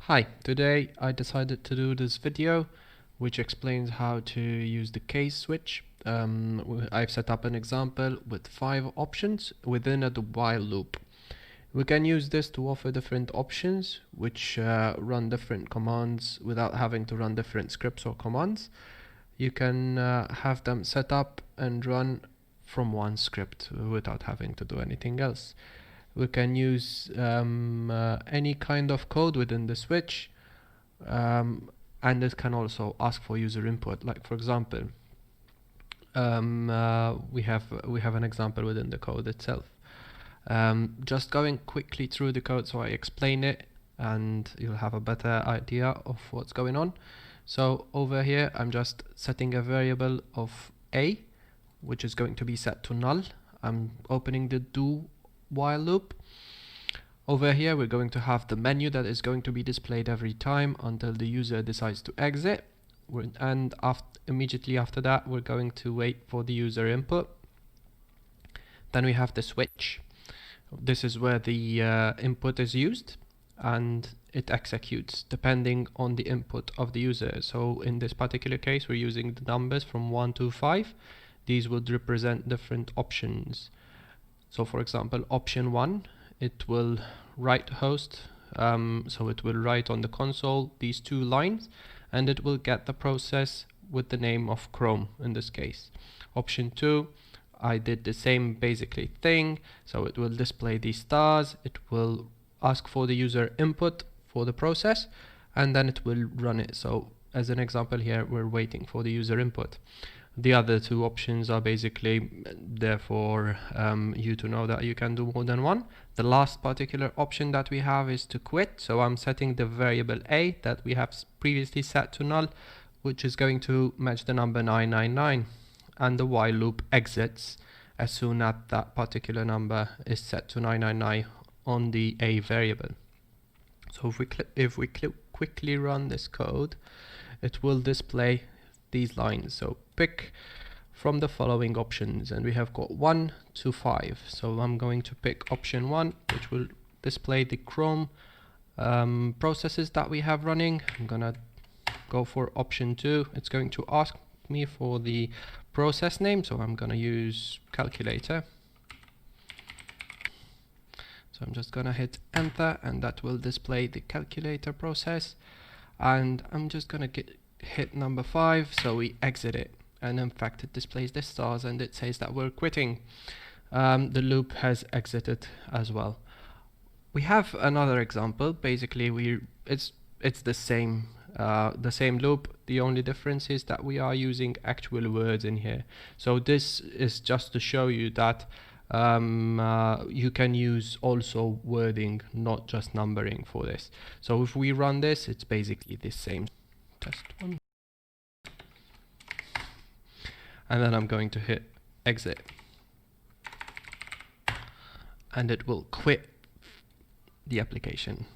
Hi, today I decided to do this video which explains how to use the case switch. I've set up an example with 5 options within a while loop. We can use this to offer different options which run different commands without having to run different scripts or commands. You can have them set up and run from one script without having to do anything else. We can use any kind of code within the switch, and it can also ask for user input. Like for example, we have an example within the code itself. Just going quickly through the code so I explain it and you'll have a better idea of what's going on. So over here I'm just setting a variable of a, which is going to be set to null. I'm opening the do while loop. Over here we're going to have the menu that is going to be displayed every time until the user decides to exit, and immediately after that we're going to wait for the user input. Then we have the switch. This is where the input is used and it executes depending on the input of the user. So in this particular case we're using the numbers from 1 to 5. These would represent different options. So for example, option 1, it will write host, so it will write on the console these 2 lines and it will get the process with the name of Chrome in this case. Option 2, I did the same basically thing, so it will display these stars, it will ask for the user input for the process and then it will run it. So as an example here, we're waiting for the user input. The other 2 options are basically there for you to know that you can do more than one. The last particular option that we have is to quit. So I'm setting the variable a that we have previously set to null, which is going to match the number 999. And the while loop exits as soon as that particular number is set to 999 on the a variable. So if we quickly run this code, it will display these lines. So pick from the following options, and we have got 1 to 5. So I'm going to pick option 1, which will display the Chrome processes that we have running. I'm gonna go for option 2. It's going to ask me for the process name, so I'm gonna use calculator. So I'm just gonna hit enter and that will display the calculator process, and I'm just gonna hit number 5, so we exit it, and in fact it displays the stars and it says that we're quitting. The loop has exited as well. We have another example. Basically it's the same loop. The only difference is that we are using actual words in here. So this is just to show you that you can use also wording, not just numbering for this. So if we run this, it's basically the same. Test 1, and then I'm going to hit exit and it will quit the application.